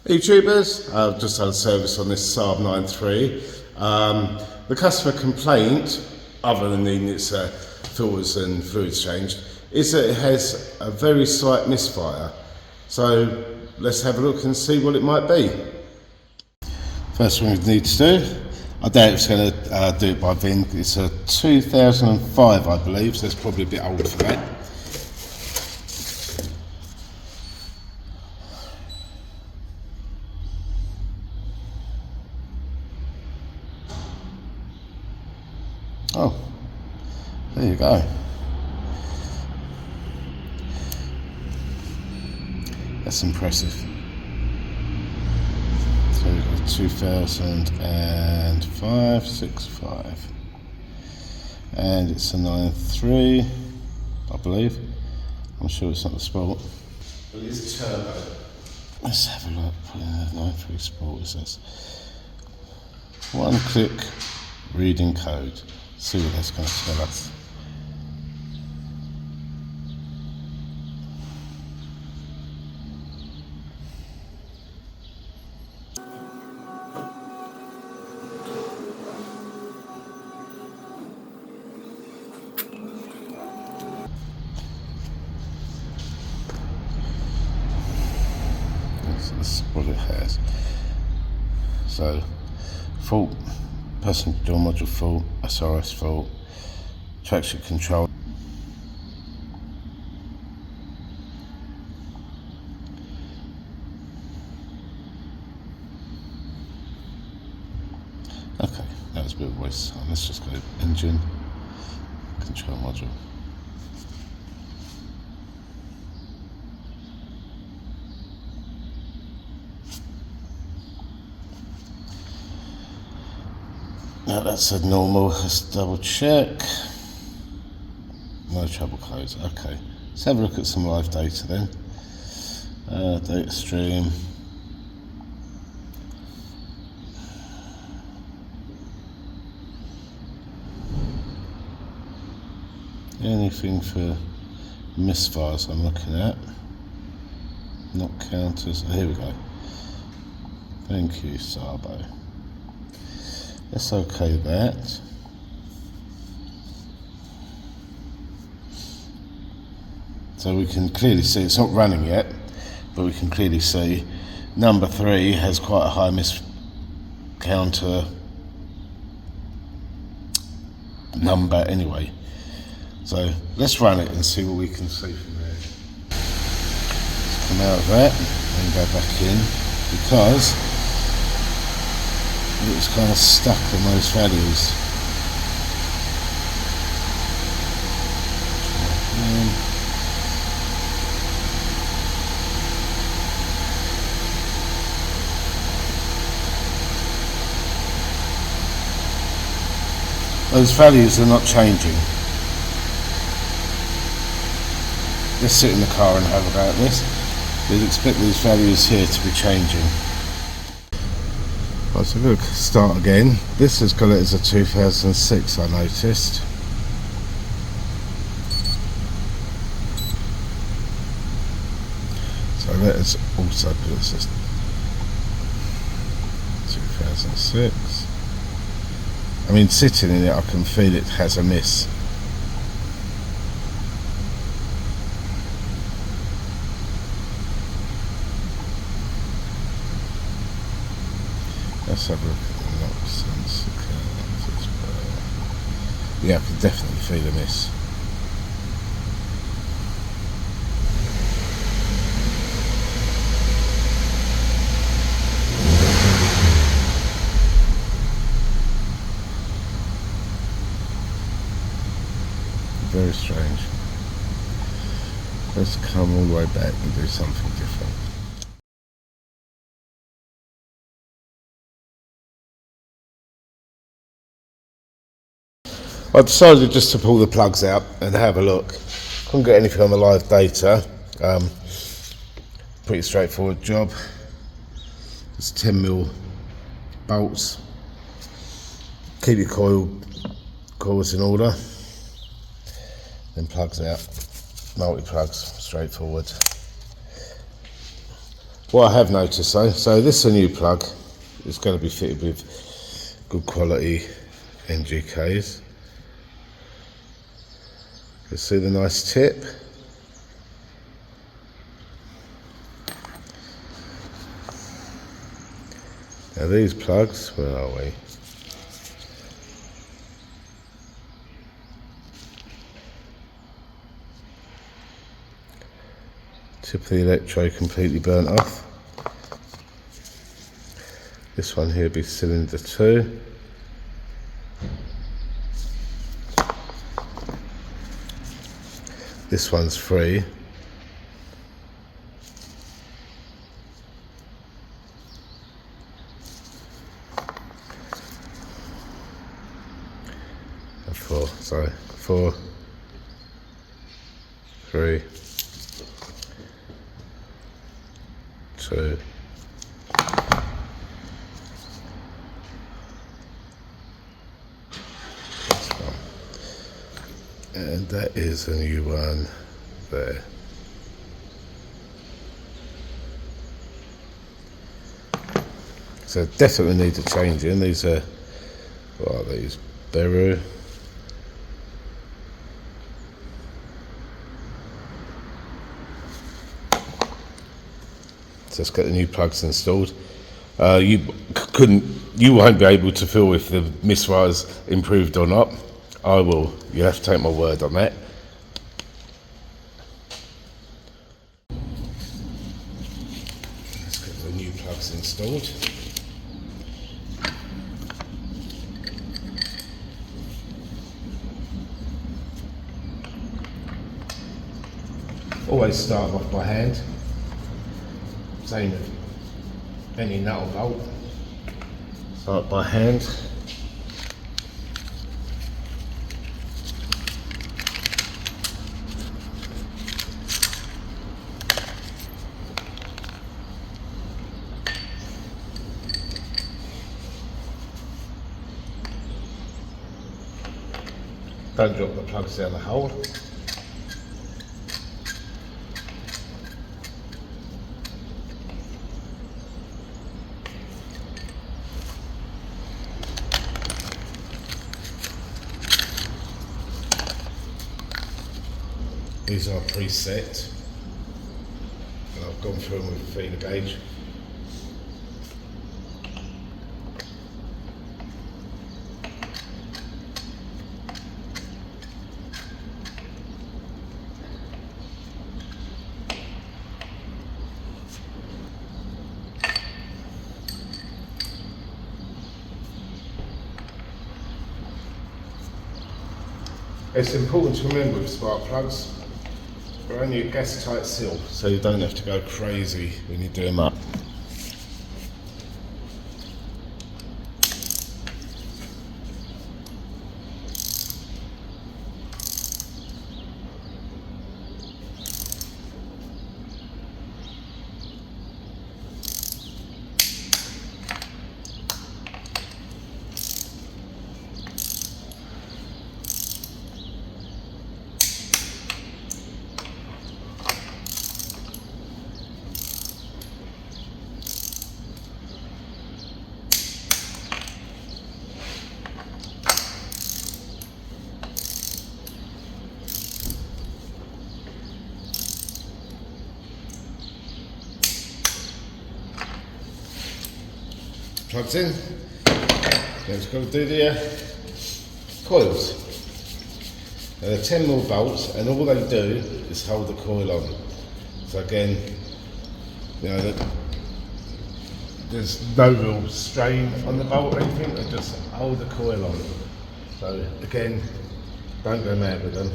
YouTubers, I've just had a service on this Saab 9.3. The customer complaint, other than needing its filters and fluids changed, is that it has a very slight misfire. So let's have a look and see what it might be. First thing we need to do, I doubt it's going to do it by VIN. It's a 2005 I believe, so it's probably a bit old for that. Oh, there you go. That's impressive. So we've got 2005, 65. And it's a 9.3, I believe. I'm sure it's not the Sport. But it's a turbo. Let's have a look. Put in the 9.3 Sport, it says. One click reading code. See what that's going to tell us. That's what it has. So, fault. Passenger door module fault, SRS fault, traction control. Okay, that was a bit of a waste of time. Let's just go engine, control module. Now that's a normal, let's double check. No trouble codes, okay. Let's have a look at some live data then. Data stream. Anything for misfires I'm looking at. Not counters, here we go. Thank you, Sabo. Let's okay that. So we can clearly see, it's not running yet, but we can clearly see number 3 has quite a high counter number anyway. So let's run it and see what we can see from there. Let's come out of that and go back in, because it was kind of stuck on those values. Those values are not changing. Let's sit in the car and have a go at this. We'd expect these values here to be changing. Right, so look, start again. This has got it as a 2006, I noticed. So let us also put this as 2006. I mean, sitting in it, I can feel it has a miss. Let's have a look at the knocks and yeah, I can definitely feel a miss. Very strange. Let's come all the way back and do something different. I decided just to pull the plugs out and have a look. Couldn't get anything on the live data. Pretty straightforward job. It's 10mm bolts. Keep your coils in order. Then plugs out. Multi-plugs, straightforward. What I have noticed though, so this is a new plug. It's going to be fitted with good quality NGKs. You see the nice tip? Now these plugs, where are we? Tip of the electrode completely burnt off. This one here be cylinder 2. This one's free. And 4, sorry, 4, 3, 2. And that is a new one there. So definitely need to change in. These are, what are these? Beru. So let's get the new plugs installed. You won't be able to feel if the misfire's improved or not. I will. You have to take my word on that. Let's get the new plugs installed. Always start off by hand. Same with any nut or bolt. Start by hand. Don't drop the plugs down the hole. These are preset, and I've gone through them with a feeder gauge. It's important to remember with spark plugs, they're only a gas tight seal, so you don't have to go crazy when you do them up. Plugs in. Now it's got to do the coils. Now they're 10mm bolts, and all they do is hold the coil on. So again, you know, there's no real strain on the bolt or anything. They just hold the coil on. So again, don't go mad with them.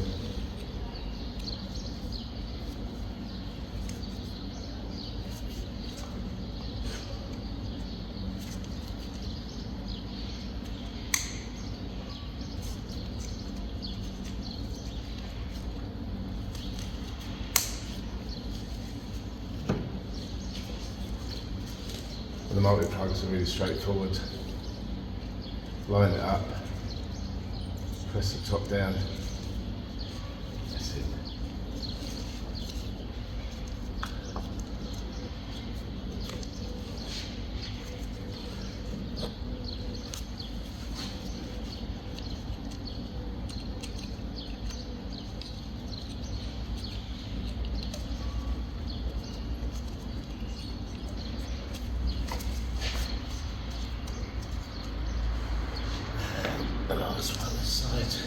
The multi-plugs are really straightforward. Line it up, press the top down, that's it. Right.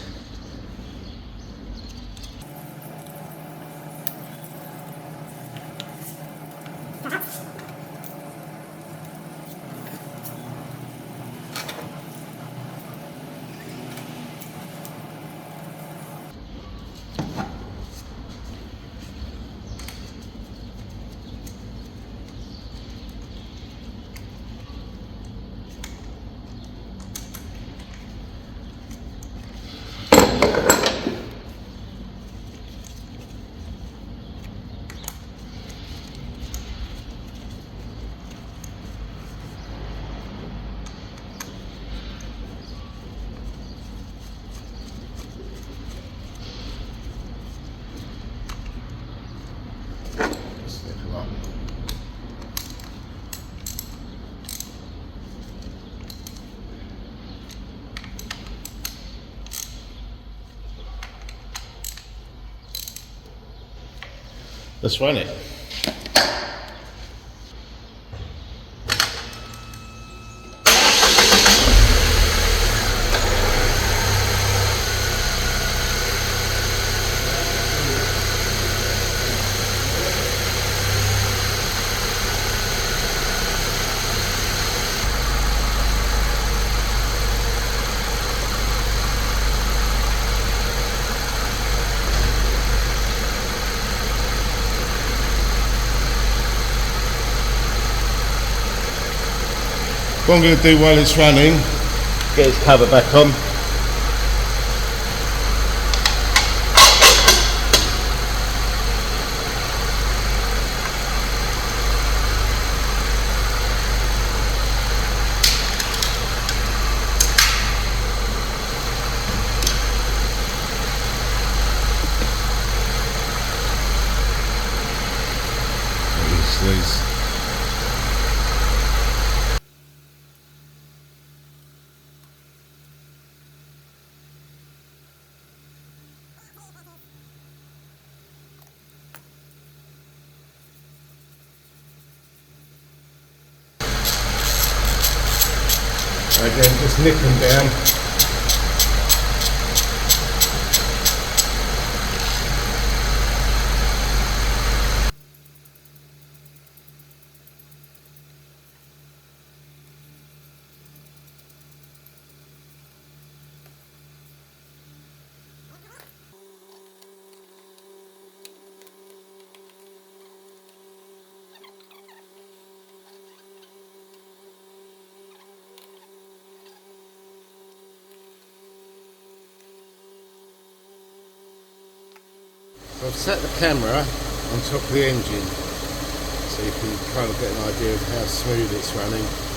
Slip them up. Let's run it. What I'm going to do while it's running, get its cover back on. These. Again, just nip them down. I've set the camera on top of the engine so you can kind of get an idea of how smooth it's running.